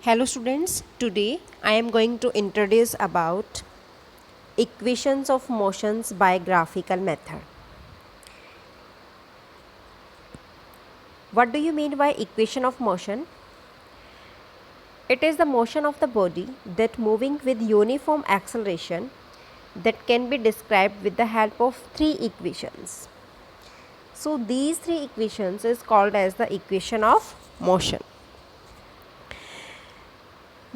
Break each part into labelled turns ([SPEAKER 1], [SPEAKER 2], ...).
[SPEAKER 1] Hello students, today I am going to introduce about equations of motions by graphical method. What do you mean by equation of motion? It is the motion of the body that moving with uniform acceleration that can be described with the help of three equations. So these three equations is called as the equation of motion.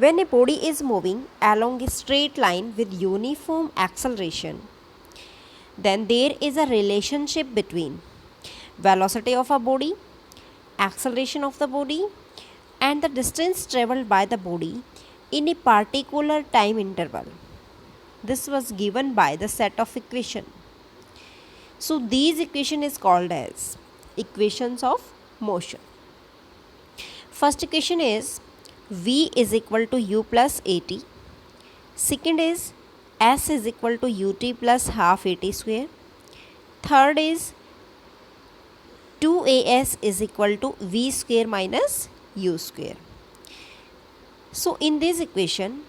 [SPEAKER 1] When a body is moving along a straight line with uniform acceleration, then there is a relationship between velocity of a body, acceleration of the body, and the distance traveled by the body in a particular time interval. This was given by the set of equation. So these equation is called as equations of motion. First equation is V is equal to U plus AT. Second is S is equal to UT plus half AT square. Third is 2as is equal to v square minus u square. So in this equation,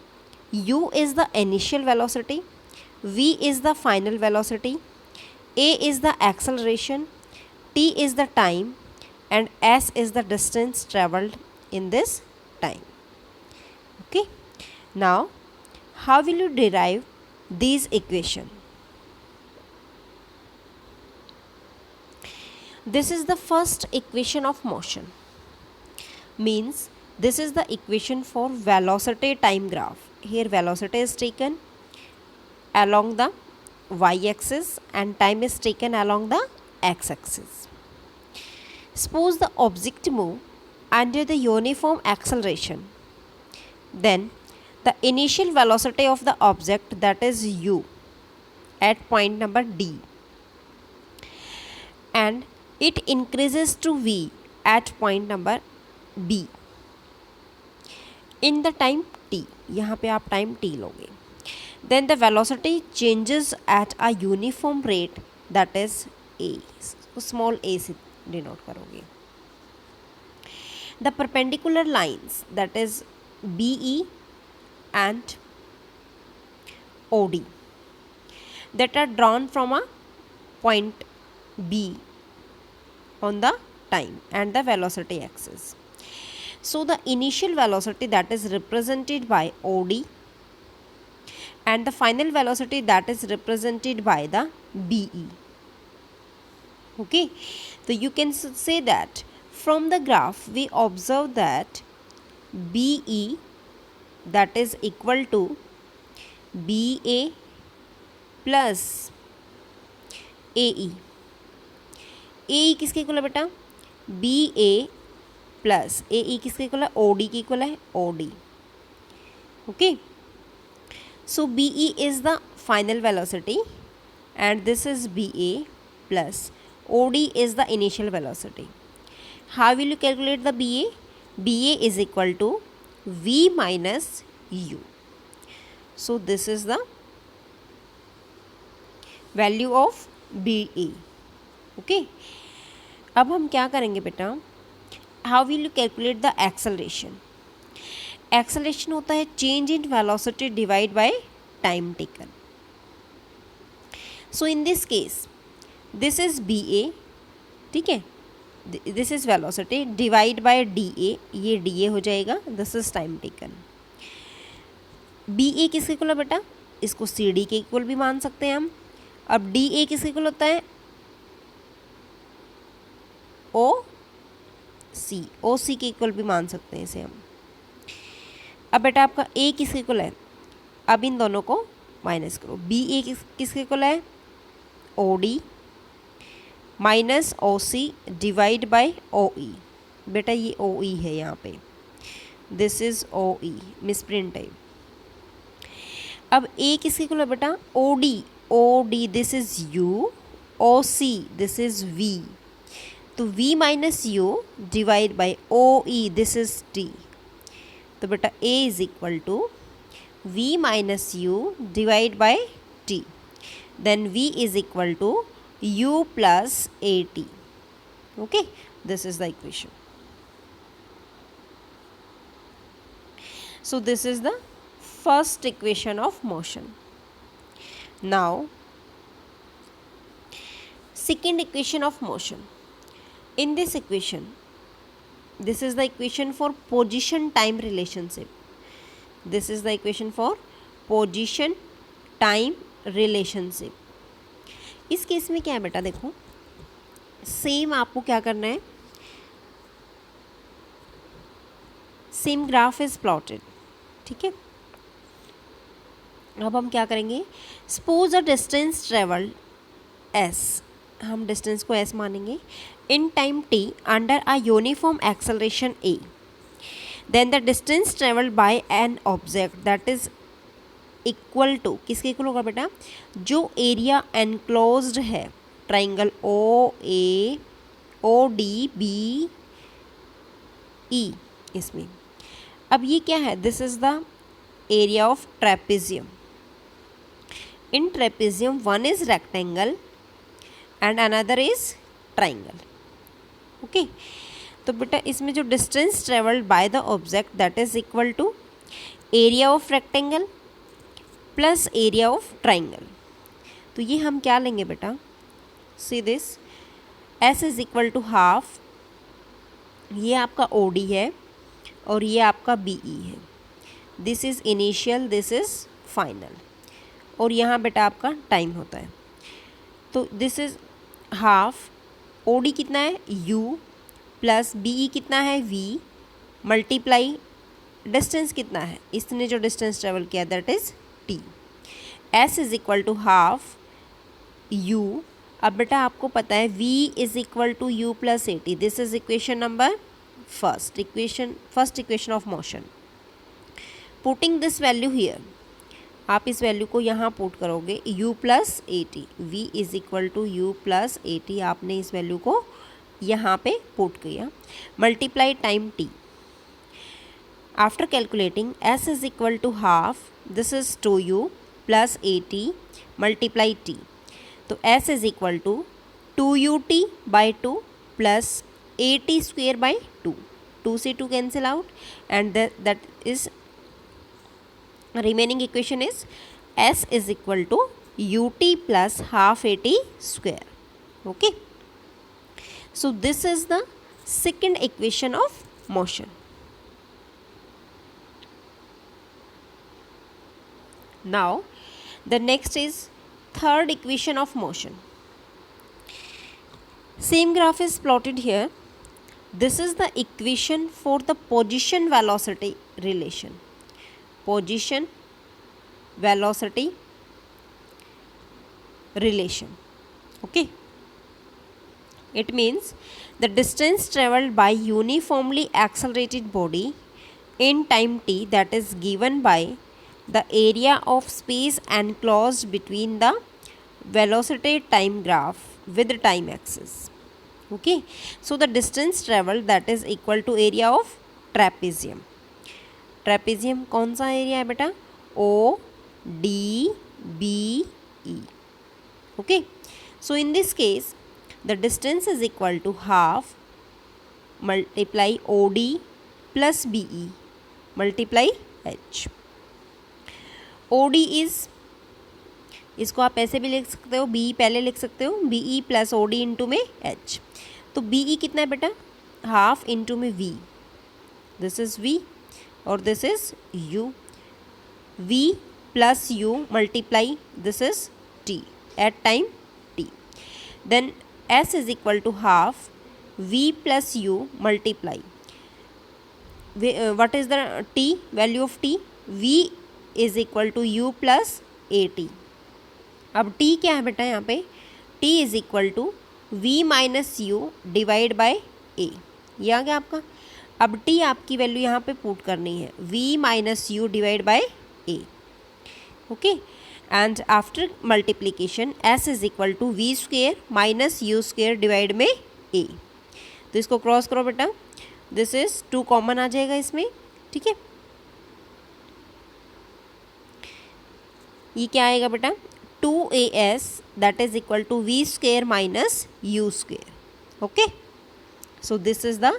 [SPEAKER 1] u is the initial velocity, v is the final velocity, a is the acceleration, t is the time, and s is the distance traveled in this time. Okay. Now, how will you derive these equations? This is the first equation of motion. Means this is the equation for velocity time graph. Here velocity is taken along the y-axis and time is taken along the x-axis. Suppose the object move under the uniform acceleration. Then the initial velocity of the object, that is u, at point number D, and it increases to v at point number B in the time t. यहाँ पे आप time t लोगे. Then the velocity changes at a uniform rate, that is a. Small a से denote करोगे. The perpendicular lines, that is BE and OD, that are drawn from a point B on the time and the velocity axis. So the initial velocity, that is represented by OD, and the final velocity, that is represented by the BE. Okay, so you can say that from the graph we observe that BE, that is equal to BA plus AE. AE किसके equal है बेटा? BA plus AE किसके equal है? OD की equal है OD. Okay. So BE is the final velocity and this is BA plus OD is the initial velocity. How will you calculate the BA? BA is equal to V minus U. So this is the value of BA. Okay. अब हम क्या करेंगे बेटा? How will you calculate the acceleration? Acceleration होता है change in velocity divided by time taken. So in this case, this is BA, ठीक है? This is velocity divide by DA, ये DA हो जाएगा. This is time taken. BA किसके equal है बेटा? इसको CD के इक्वल भी मान सकते हैं हम. अब DA किसके इक्वल होता है? OC के इक्वल भी मान सकते हैं इसे हम. अब बेटा आपका A किसके इक्वल है? अब इन दोनों को माइनस करो. BA किसके इक्वल है? OD minus OC divide by OE. बेटा ये OE है यहाँ पे. दिस इज OE, मिसप्रिंट है. अब A किसके इक्वल है बेटा? OD this is U, OC this is V. तो V minus U divide by OE, this is T. तो बेटा A is equal to V minus U divide by T. Then V is equal to U plus AT. Okay, this is the equation. So this is the first equation of motion. Now second equation of motion. In this equation, this is the equation for position time relationship. This is the equation for position time relationship. इस case में क्या है बेटा, देखो same आपको क्या करना है, सेम ग्राफ इज प्लॉटेड. ठीक है, अब हम क्या करेंगे, suppose a distance travelled S, हम डिस्टेंस को एस मानेंगे, in time T under a uniform acceleration A, then the distance travelled by an object that is equal to, किसके इक्वल होगा बेटा, जो एरिया एनक्लोज्ड है triangle O A O D B E इसमें. अब ये क्या है, this is the area of trapezium. In trapezium one is rectangle and another is triangle. Okay, तो बेटा इसमें जो distance travelled by the object that is equal to area of rectangle plus area of triangle. तो ये हम क्या लेंगे बेटा, see this, S is equal to half, ये आपका ओ डी है और ये आपका बी ई है. This is initial, this is final, और यहाँ बेटा आपका टाइम होता है. तो this is half, O D कितना है यू, प्लस बी ई कितना है वी, मल्टीप्लाई डिस्टेंस कितना है, इसने जो डिस्टेंस ट्रेवल किया that is T. S is equal to half U. अब बेटा आपको पता है v is equal to U plus A T. This is equation number first equation of motion. Putting this value here, आप इस value को यहाँ पुट करोगे, u plus A T, V is equal to U plus A T, आपने इस value को यहाँ पे पुट किया, multiply time t. After calculating s is equal to half, this is 2u plus A T multiply t. तो s is equal to 2ut by 2 plus A T square by 2. 2 से 2 cancel out and that is remaining equation is s is equal to ut plus half at square. Okay, so this is the second equation of motion. Now the next is third equation of motion. Same graph is plotted here. This is the equation for the position velocity relation. Position velocity relation. Okay, it means the distance traveled by uniformly accelerated body in time t, that is given by the area of space enclosed between the velocity time graph with the time axis. Okay, so the distance traveled that is equal to area of trapezium. Trapezium कौन सा area है बेटा, O D B E. Okay, so in this case the distance is equal to half multiply O D plus B E multiply H. O D is, इसको आप ऐसे भी लिख सकते हो, बी पहले लिख सकते हो, B E plus O D into में एच. तो बी ई कितना है बेटा, हाफ इंटू में वी, दिस इज वी और this is u. v plus u multiply this is t at time t. Then s is equal to half v plus u multiply, what is the t, value of t, v is equal to u plus A T. अब t क्या है बेटा यहाँ पे, t is equal to v minus U divide by a. ये आ गया आपका. अब t आपकी वैल्यू यहाँ पे पुट करनी है, v minus U divide by a. Okay, and after multiplication s is equal to V square minus U square divide में a. तो इसको क्रॉस करो बेटा, दिस इज 2 कॉमन आ जाएगा इसमें. ठीक है, ये क्या आएगा बेटा, 2as that is equal to V square minus U square. Okay, so this is the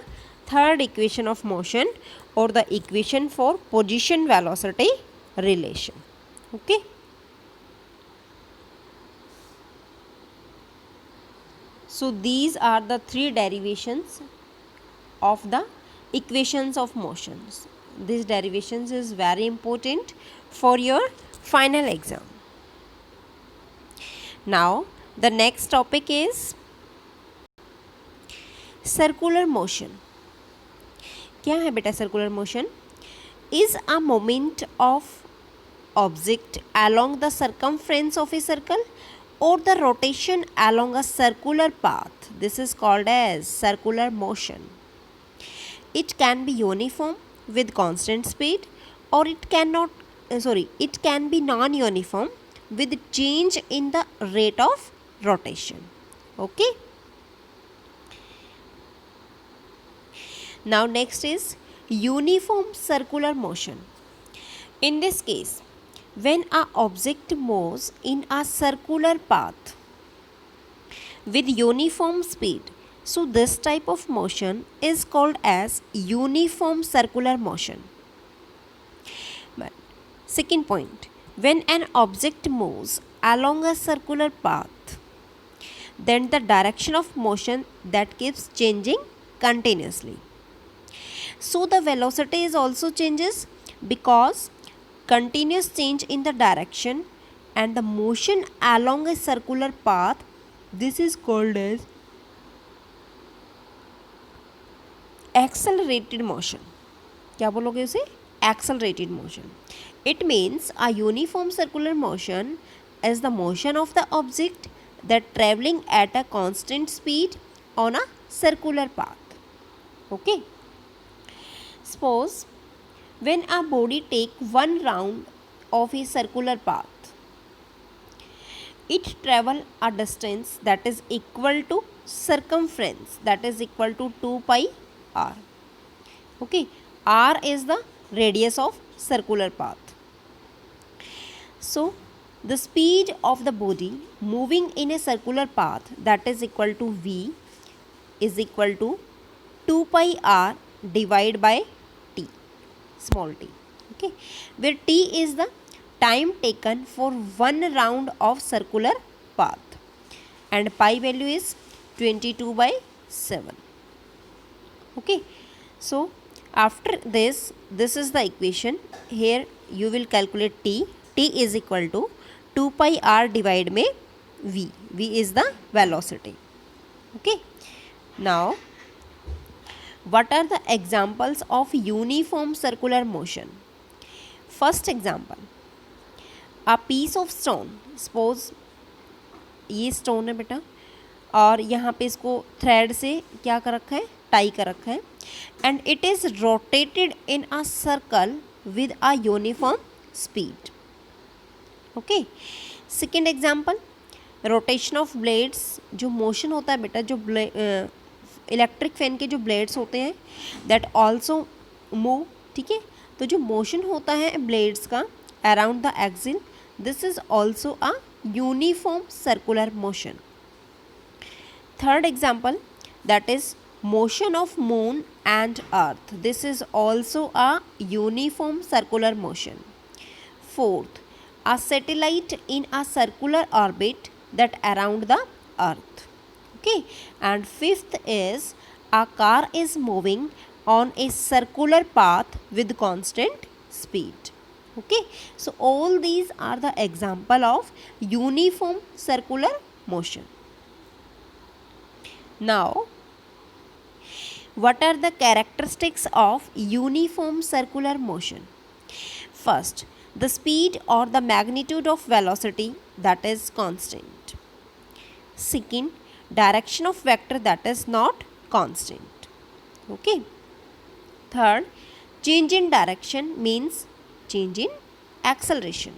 [SPEAKER 1] third equation of motion or the equation for position velocity relation. Okay. So these are the three derivations of the equations of motions. These derivations is very important for your final exam. Now the next topic is circular motion. क्या है बेटा circular motion? Is a movement of object along the circumference of a circle or the rotation along a circular path. This is called as circular motion. It can be uniform with constant speed or it can be non-uniform with change in the rate of rotation. Okay. Now next is uniform circular motion. In this case, when an object moves in a circular path with uniform speed, so this type of motion is called as uniform circular motion. But second point, when an object moves along a circular path, then the direction of motion that keeps changing continuously. So the velocity is also changes because continuous change in the direction and the motion along a circular path, this is called as accelerated motion. क्या बोलोगे उसे? Accelerated motion. It means a uniform circular motion is the motion of the object that traveling at a constant speed on a circular path. Okay. Suppose when a body take one round of a circular path, it travel a distance that is equal to circumference that is equal to 2 pi r. Okay, r is the radius of circular path. So the speed of the body moving in a circular path that is equal to v is equal to 2 pi r divided by t, small t. Okay, where t is the time taken for one round of circular path and pi value is 22 by 7. Okay, so after this is the equation. Here you will calculate t. T is equal to 2 pi r divided by v. V is the velocity. Okay, now what are the examples of uniform circular motion? First example, a piece of stone. Suppose ये stone है बेटा और यहाँ पे इसको thread से क्या कर रखा है, टाई कर रखा है and it is rotated in a circle with a uniform speed. Okay. Second example, rotation of blades. जो मोशन होता है बेटा, जो इलेक्ट्रिक फैन के जो ब्लेड्स होते हैं दैट ऑल्सो मूव. ठीक है, तो जो मोशन होता है ब्लेड्स का around the axle, this is also a uniform circular motion. Third example, that is motion of moon and earth. This is also a uniform circular motion. Fourth, a satellite in a circular orbit that around the earth. Okay, and fifth is a car is moving on a circular path with constant speed. Okay, so all these are the example of uniform circular motion. Now what are the characteristics of uniform circular motion? First, the speed or the magnitude of velocity that is constant. Second, direction of vector that is not constant. Okay. Third, change in direction means change in acceleration.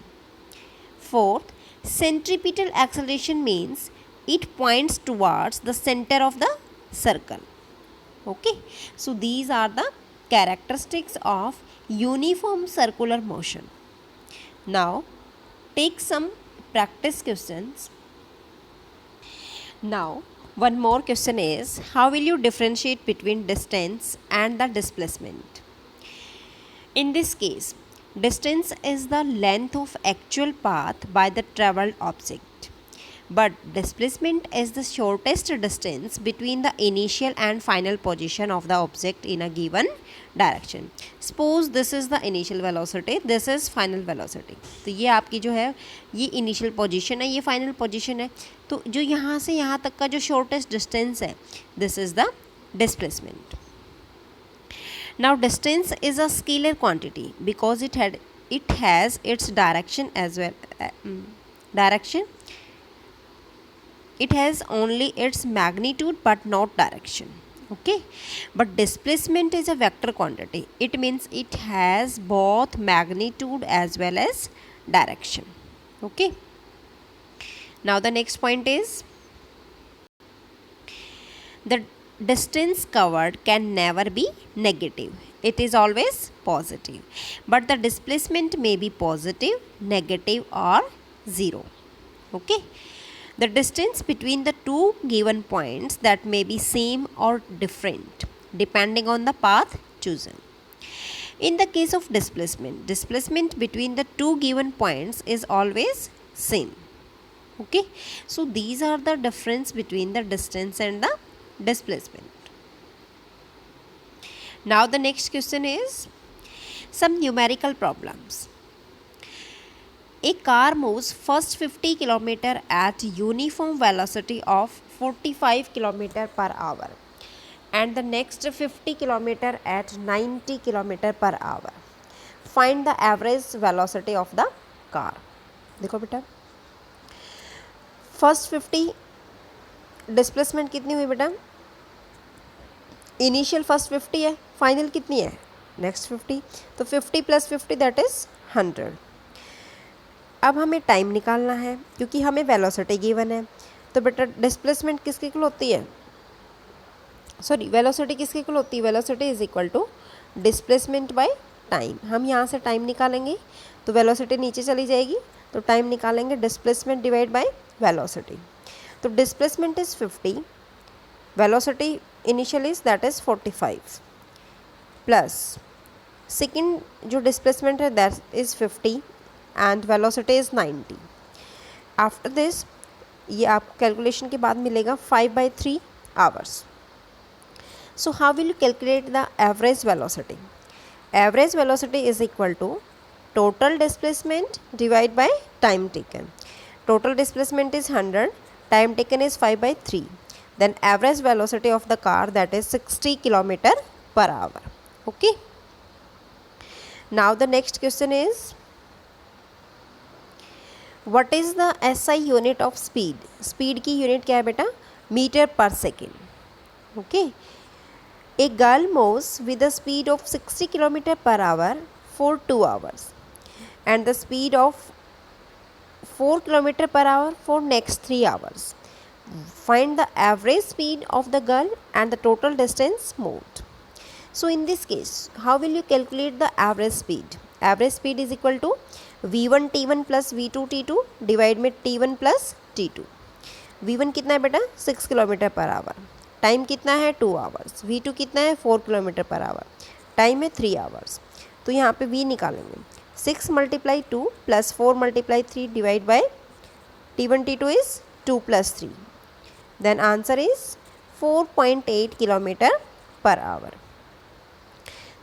[SPEAKER 1] Fourth, centripetal acceleration means it points towards the center of the circle. Okay, so these are the characteristics of uniform circular motion. Now take some practice questions. Now One more question is, how will you differentiate between distance and the displacement? In this case, distance is the length of actual path by the traveled object, but displacement is the shortest distance between the initial and final position of the object in a given direction. Suppose this is the initial velocity, this is final velocity. तो ये आपकी जो है ये initial position है, ये final position है. तो जो यहाँ से यहाँ तक का जो शॉर्टेस्ट डिस्टेंस है, this is the displacement. Now distance is a scalar quantity because it has its direction as well. Direction. It has only its magnitude but not direction. Okay, but displacement is a vector quantity. It means it has both magnitude as well as direction. Okay. Now the next point is, the distance covered can never be negative. It is always positive. But the displacement may be positive, negative or 0. Okay. The distance between the two given points that may be same or different depending on the path chosen. In the case of displacement between the two given points is always same. Okay. So these are the difference between the distance and the displacement. Now the next question is some numerical problems. A car moves first 50 km at uniform velocity of 45 km per hour and the next 50 km at 90 km per hour. Find the average velocity of the car. देखो बेटा, first 50 displacement कितनी हुई बेटा? Initial first 50 है, final कितनी है? Next 50. तो 50 + 50 that is 100. अब हमें टाइम निकालना है क्योंकि हमें वेलोसिटी गिवन है. तो बेटा डिस्प्लेसमेंट किसके इक्वल होती है? सॉरी, वेलोसिटी किसके इक्वल होती है? Velocity is equal to displacement by time. हम यहाँ से टाइम निकालेंगे तो वेलोसिटी नीचे चली जाएगी, तो टाइम निकालेंगे डिस्प्लेसमेंट डिवाइड बाय वेलोसिटी. तो displacement is 50, velocity initial is that is 45 plus second जो डिस्प्लेसमेंट है that is 50 and velocity is 90. After this ये आपको कैलकुलेशन के बाद मिलेगा 5/3 hours. So how will you calculate the average velocity? Average velocity is equal to total displacement divided by time taken. Total displacement is 100, time taken is 5/3. Then average velocity of the car that is 60 km per hour. Okay. Now the next question is, what is the SI unit of speed? Speed की unit क्या है बेटा? Meter per second. Okay. A girl moves with a speed of 60 km per hour for 2 hours. And the speed of 4 km per hour for next 3 hours. Find the average speed of the girl and the total distance moved. So in this case, how will you calculate the average speed? Average speed is equal to v1 t1 plus v2 t2 divide में t1 plus t2. v1 कितना है बेटा? 6 km per hour. Time कितना है? 2 hours. v2 कितना है? 4 km per hour. Time है 3 hours. तो यहाँ पे v निकालेंगे. 6 × 2 plus 4 × 3 divide by t1 t2 is 2 plus 3. Then answer is 4.8 km per hour.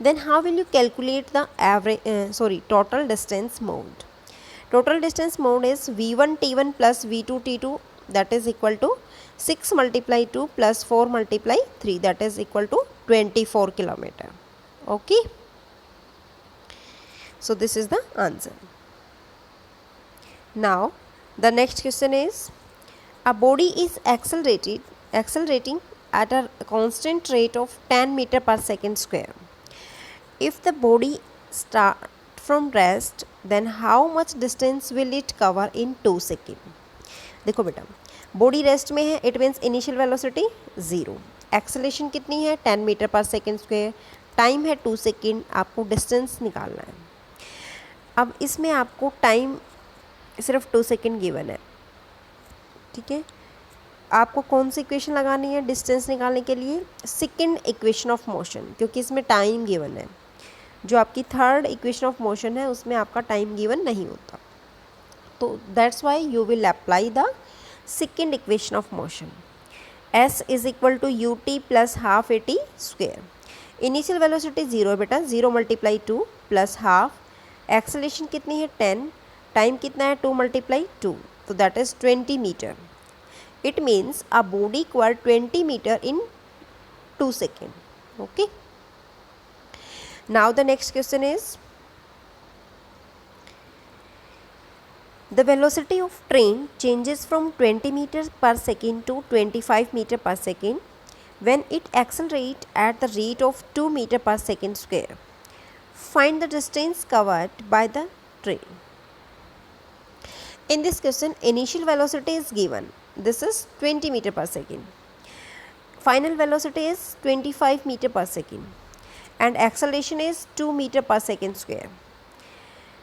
[SPEAKER 1] Then how will you calculate the total distance moved? Total distance moved is v1 t1 plus v2 t2 that is equal to 6 × 2 plus 4 × 3 that is equal to 24 km. Okay. So this is the answer. Now the next question is, a body is accelerating at a constant rate of 10 meter per second square. If the body start from rest, then how much distance will it cover in 2 seconds? देखो बेटा, body rest में है, it means initial velocity 0, acceleration कितनी है? 10 metre per second square, time है 2 second, आपको distance निकालना है. अब इसमें आपको टाइम सिर्फ 2 सेकेंड गिवन है, ठीक है. आपको कौन सी इक्वेशन लगानी है डिस्टेंस निकालने के लिए? सेकंड इक्वेशन ऑफ मोशन, क्योंकि इसमें टाइम गिवन है। जो आपकी थर्ड इक्वेशन ऑफ मोशन है उसमें आपका टाइम गिवन नहीं होता, तो that's why you will apply the second equation of motion. s is equal to U T plus half A T square. Initial velocity 0 बेटा, 0 मल्टीप्लाई 2 प्लस हाफ, एक्सेलरेशन कितनी है 10, time कितना है 2 मल्टीप्लाई 2, तो that is 20 metre. It means a body cover 20 metre in 2 second. Okay, now the next question is the velocity of train changes from 20 meters per second to 25 meter per second when it accelerates at the rate of 2 meter per second square. Find the distance covered by the train. In this question, initial velocity is given. This is 20 meter per second. Final velocity is 25 meter per second and acceleration is 2 meter per second square.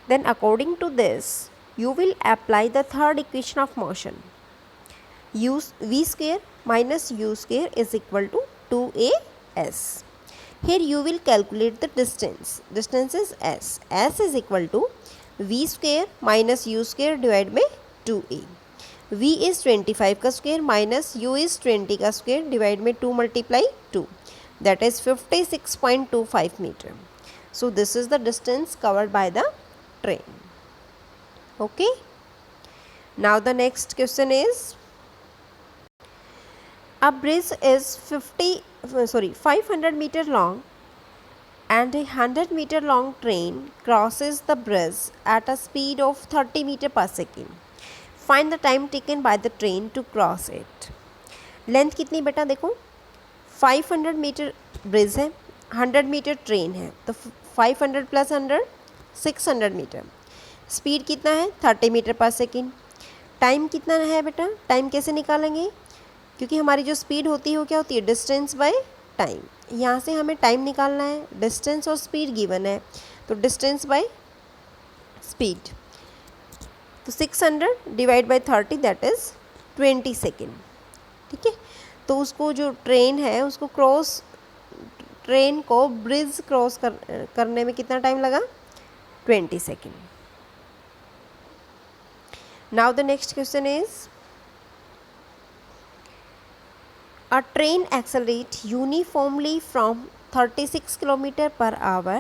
[SPEAKER 1] Then according to this, you will apply the third equation of motion. V square minus u square is equal to 2as. Here you will calculate the distance. Distance is s. S is equal to v square minus u square divided by 2a. v is 25 का square minus u is 20 का square divided by 2 multiply 2. That is 56.25 meter. So this is the distance covered by the train. Okay, now the next question is, a bridge is 500 meter long and a 100 meter long train crosses the bridge at a speed of 30 meter per second. Find the time taken by the train to cross it. Length कितनी बेटा देखो, 500 metre bridge है, 100 metre train है, तो 500 plus 100 600 metre. Speed कितना है 30 metre per second. Time कितना है बेटा, टाइम कैसे निकालेंगे, क्योंकि हमारी जो स्पीड होती है वो क्या होती है, डिस्टेंस बाय टाइम। यहाँ से हमें टाइम निकालना है, डिस्टेंस और स्पीड गिवन है, तो डिस्टेंस बाय स्पीड, तो 600 divide by 30 that is 20 second. ठीक है, तो उसको जो ट्रेन है उसको ट्रेन को ब्रिज क्रॉस करने में कितना टाइम लगा, 20 second. Now the next question is, a train accelerates uniformly from 36 km per hour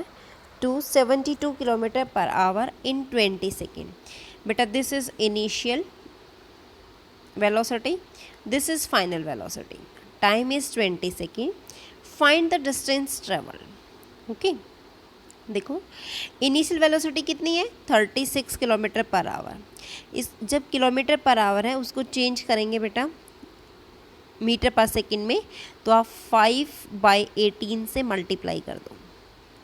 [SPEAKER 1] to 72 km per hour in 20 seconds. Beta, this is initial velocity, this is final velocity. Time is 20 seconds. Find the distance traveled. Okay, देखो initial velocity कितनी है 36 kilometre per our. इस जब kilometre per our है उसको change करेंगे बेटा metre पर सेकंड में, तो आप 5/18 से मल्टीप्लाई कर दो।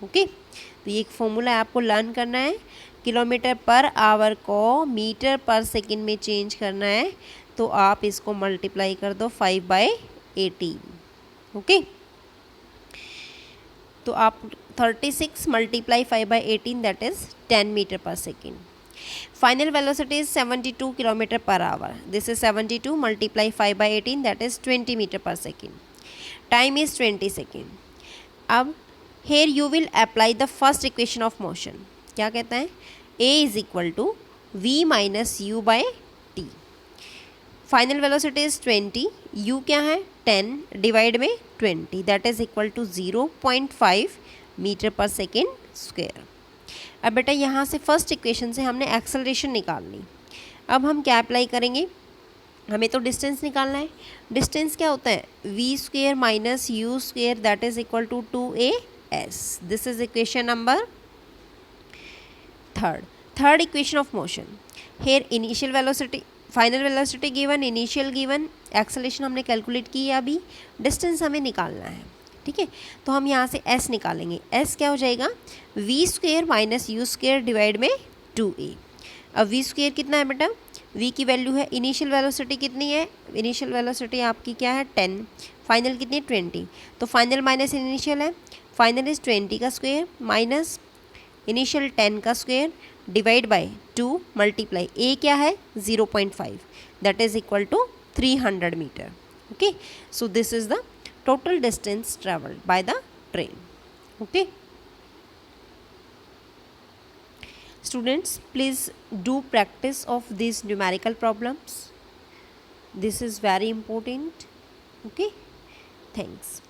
[SPEAKER 1] ओके, तो ये एक फॉर्मूला आपको लर्न करना है, किलोमीटर पर आवर को मीटर पर सेकंड में चेंज करना है, तो आप इसको मल्टीप्लाई कर दो 5/18। ओके, तो आप 36 multiply 5/18 that is 10 metre per second. Final velocity is 72 kilometre per hour, this is 72 multiply 5/18 that is 20 metre per second. Time is 20 second. अब here you will apply the first equation of motion. क्या कहता है, a is equal to v minus u by t. Final velocity is 20, u क्या है 10 divide में 20 that is equal to 0.5 metre per second square. अब बेटा यहाँ से फर्स्ट इक्वेशन से हमने एक्सेलरेशन निकालनी। अब हम क्या अप्लाई करेंगे, हमें तो डिस्टेंस निकालना है। डिस्टेंस क्या होता है, v square minus U square that is equal to 2as। This is equation number third equation of motion. Here initial velocity, final velocity given, initial given, acceleration हमने कैलकुलेट की है, अभी डिस्टेंस हमें निकालना है। ठीक है, तो हम यहाँ से s निकालेंगे। s क्या हो जाएगा, v square minus U square divide में 2a। अब v स्क्वेयर कितना है बेटा, v की वैल्यू है, इनिशियल वेलोसिटी कितनी है, इनिशियल वेलोसिटी आपकी क्या है 10, फाइनल कितनी है 20, तो फाइनल माइनस इनिशियल है, फाइनल इज 20 का स्क्वेयर माइनस इनिशियल 10 का square divide by 2 multiply a क्या है 0.5 that is equal to 300 meter. Okay, so this is the total distance traveled by the train. Okay, students, please do practice of these numerical problems. This is very important. Okay, thanks.